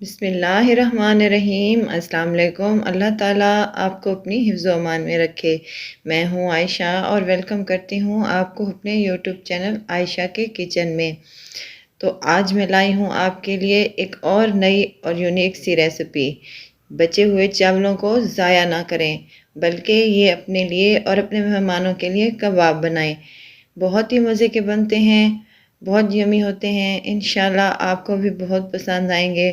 बिस्मिल्लाहिर्रहमानिर्रहीम। अस्सलाम वालेकुम। अल्लाह ताला आपको अपनी हिफ्ज़ व अमान में रखे। मैं हूँ आयशा और वेलकम करती हूँ आपको अपने यूट्यूब चैनल आयशा के किचन में। तो आज मैं लाई हूँ आपके लिए एक और नई और यूनिक सी रेसिपी। बचे हुए चावलों को ज़ाया ना करें, बल्कि ये अपने लिए और अपने मेहमानों के लिए कबाब बनाएं। बहुत ही मज़े के बनते हैं, बहुत यमी होते हैं। इंशाल्लाह आपको भी बहुत पसंद आएंगे।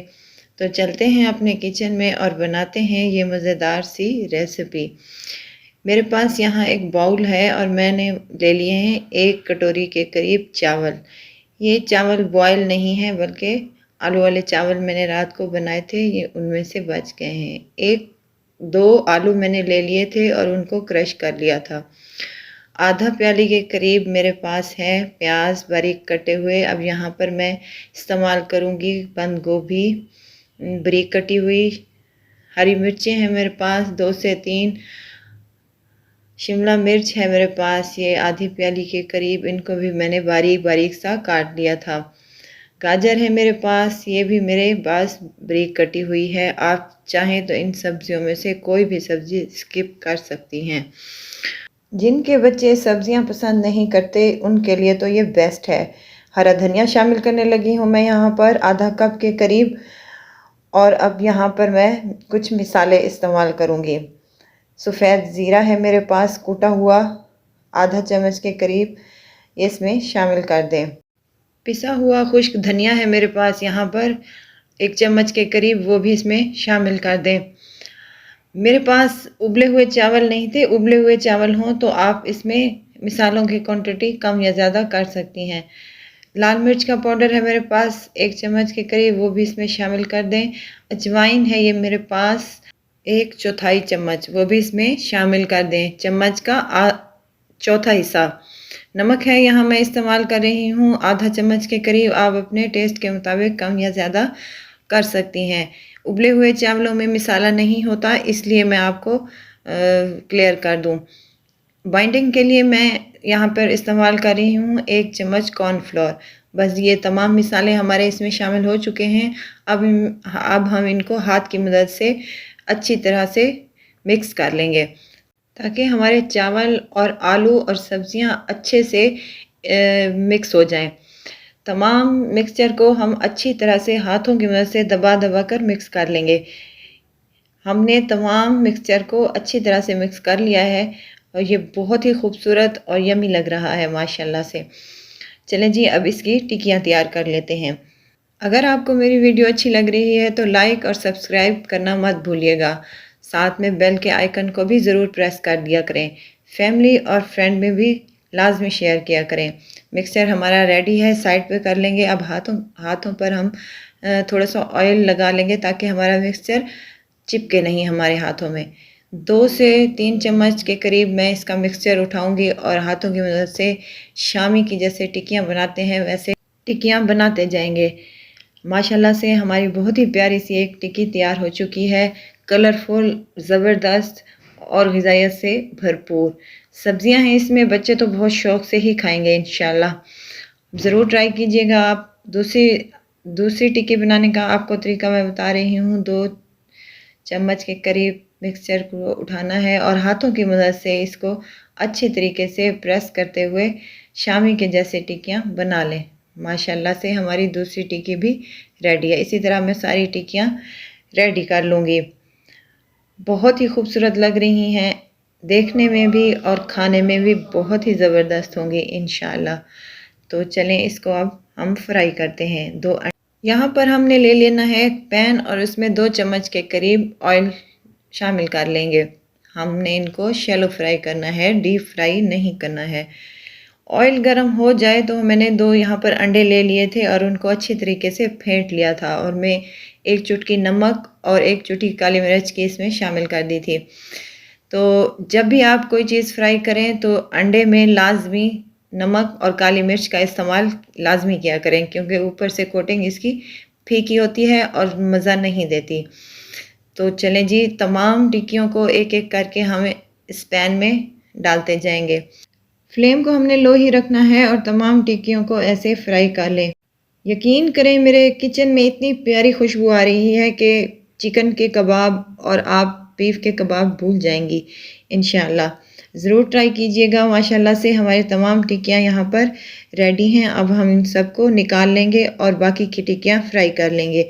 तो चलते हैं अपने किचन में और बनाते हैं ये मज़ेदार सी रेसिपी। मेरे पास यहाँ एक बाउल है और मैंने ले लिए हैं 1 कटोरी के करीब चावल। ये चावल बॉयल नहीं है, बल्कि आलू वाले चावल मैंने रात को बनाए थे, ये उनमें से बच गए हैं। एक दो आलू मैंने ले लिए थे और उनको क्रश कर लिया था। आधा प्याली के करीब मेरे पास है प्याज बारीक कटे हुए। अब यहाँ पर मैं इस्तेमाल करूँगी बंद गोभी बारीक कटी हुई। हरी मिर्चें हैं मेरे पास 2 से 3। शिमला मिर्च है मेरे पास, ये आधी प्याली के करीब, इनको भी मैंने बारीक बारीक सा काट लिया था। गाजर है मेरे पास, ये भी मेरे पास बारीक कटी हुई है। आप चाहें तो इन सब्जियों में से कोई भी सब्जी स्किप कर सकती हैं। जिनके बच्चे सब्जियां पसंद नहीं करते उनके लिए तो ये बेस्ट है। हरा धनिया शामिल करने लगी हूँ मैं यहाँ पर आधा कप के करीब। और अब यहाँ पर मैं कुछ मिसाले इस्तेमाल करूँगी। सफ़ेद ज़ीरा है मेरे पास कूटा हुआ, आधा चम्मच के करीब इसमें शामिल कर दें। पिसा हुआ खुश्क धनिया है मेरे पास यहाँ पर 1 चम्मच के करीब, वो भी इसमें शामिल कर दें। मेरे पास उबले हुए चावल नहीं थे, उबले हुए चावल हों तो आप इसमें मिसालों की क्वांटिटी कम या ज़्यादा कर सकती हैं। लाल मिर्च का पाउडर है मेरे पास 1 चम्मच के करीब, वो भी इसमें शामिल कर दें। अजवाइन है ये मेरे पास 1/4 चम्मच, वो भी इसमें शामिल कर दें। चम्मच का चौथा हिस्सा। नमक है यहाँ मैं इस्तेमाल कर रही हूँ आधा चम्मच के करीब। आप अपने टेस्ट के मुताबिक कम या ज़्यादा कर सकती हैं। उबले हुए चावलों में मिसाला नहीं होता, इसलिए मैं आपको क्लियर कर दूँ। बाइंडिंग के लिए मैं यहाँ पर इस्तेमाल कर रही हूँ 1 चम्मच कॉर्नफ्लोर। बस ये तमाम मिसाले हमारे इसमें शामिल हो चुके हैं। अब हम इनको हाथ की मदद से अच्छी तरह से मिक्स कर लेंगे, ताकि हमारे चावल और आलू और सब्जियाँ अच्छे से मिक्स हो जाएं। तमाम मिक्सचर को हम अच्छी तरह से हाथों की मदद से दबा दबा कर मिक्स कर लेंगे। हमने तमाम मिक्सचर को अच्छी तरह से मिक्स कर लिया है और ये बहुत ही खूबसूरत और यमी लग रहा है माशाल्लाह से। चलें जी, अब इसकी टिक्कियाँ तैयार कर लेते हैं। अगर आपको मेरी वीडियो अच्छी लग रही है तो लाइक और सब्सक्राइब करना मत भूलिएगा। साथ में बेल के आइकन को भी ज़रूर प्रेस कर दिया करें। फैमिली और फ्रेंड में भी लाजमी शेयर किया करें। मिक्सचर हमारा रेडी है, साइड पे कर लेंगे। अब हाथों पर हम थोड़ा सा ऑयल लगा लेंगे, ताकि हमारा मिक्सचर चिपके नहीं हमारे हाथों में। 2 से 3 चम्मच के करीब मैं इसका मिक्सचर उठाऊंगी और हाथों की मदद से शामी की जैसे टिक्कियाँ बनाते हैं वैसे टिक्कियाँ बनाते जाएंगे। माशाल्लाह से हमारी बहुत ही प्यारी सी एक टिक्की तैयार हो चुकी है। कलरफुल, ज़बरदस्त और ग़िज़ाइयत से भरपूर सब्जियां हैं इसमें। बच्चे तो बहुत शौक़ से ही खाएंगे इंशाल्लाह। ज़रूर ट्राई कीजिएगा आप। दूसरी टिक्की बनाने का आपको तरीका मैं बता रही हूँ। 2 चम्मच के करीब मिक्सचर को उठाना है और हाथों की मदद से इसको अच्छे तरीके से प्रेस करते हुए शामी के जैसे टिक्कियाँ बना लें। माशाल्लाह से हमारी दूसरी टिक्की भी रेडी है। इसी तरह मैं सारी टिक्कियाँ रेडी कर लूँगी। बहुत ही खूबसूरत लग रही हैं, देखने में भी और खाने में भी बहुत ही ज़बरदस्त होंगी इंशाल्लाह। तो चलें इसको अब हम फ्राई करते हैं। यहाँ पर हमने ले लेना है एक पैन और उसमें 2 चम्मच के करीब ऑयल शामिल कर लेंगे। हमने इनको शैलो फ्राई करना है, डीप फ्राई नहीं करना है। ऑयल गर्म हो जाए तो मैंने 2 यहाँ पर अंडे ले लिए थे और उनको अच्छी तरीके से फेंट लिया था, और मैं 1 चुटकी नमक और 1 चुटकी काली मिर्च की इसमें शामिल कर दी थी। तो जब भी आप कोई चीज़ फ्राई करें तो अंडे में लाजमी नमक और काली मिर्च का इस्तेमाल लाजमी किया करें, क्योंकि ऊपर से कोटिंग इसकी फीकी होती है और मज़ा नहीं देती। तो चलें जी, तमाम टिक्कियों को एक एक करके हम इस पैन में डालते जाएंगे। फ्लेम को हमने लो ही रखना है और तमाम टिक्कियों को ऐसे फ्राई कर लें। यकीन करें मेरे किचन में इतनी प्यारी खुशबू आ रही है कि चिकन के कबाब और आप बीफ के कबाब भूल जाएंगी इंशाल्लाह। ज़रूर ट्राई कीजिएगा। माशाल्लाह से हमारी तमाम टिक्कियाँ यहाँ पर रेडी हैं। अब हम इन सबको निकाल लेंगे और बाकी की टिक्कियाँ फ्राई कर लेंगे।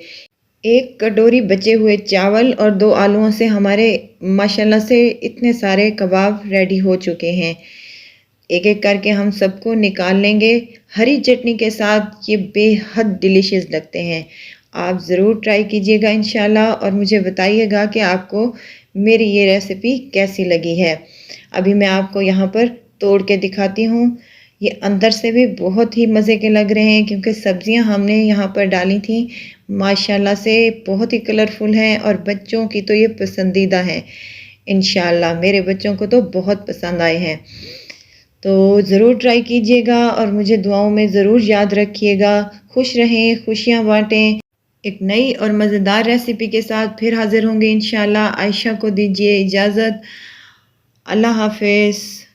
एक कटोरी बचे हुए चावल और 2 आलूओं से हमारे माशाल्लाह से इतने सारे कबाब रेडी हो चुके हैं। एक एक करके हम सबको निकाल लेंगे। हरी चटनी के साथ ये बेहद डिलीशियस लगते हैं। आप ज़रूर ट्राई कीजिएगा इंशाल्लाह और मुझे बताइएगा कि आपको मेरी ये रेसिपी कैसी लगी है। अभी मैं आपको यहाँ पर तोड़ के दिखाती हूँ। ये अंदर से भी बहुत ही मज़े के लग रहे हैं क्योंकि सब्जियाँ हमने यहाँ पर डाली थी माशाल्लाह से बहुत ही कलरफुल हैं और बच्चों की तो ये पसंदीदा हैं। इंशाल्लाह मेरे बच्चों को तो बहुत पसंद आए हैं। तो ज़रूर ट्राई कीजिएगा और मुझे दुआओं में ज़रूर याद रखिएगा। खुश रहें, खुशियाँ बाँटें। एक नई और मज़ेदार रेसिपी के साथ फिर हाज़िर होंगे इंशाल्लाह। आयशा को दीजिए इजाज़त। अल्लाह हाफ़िज़।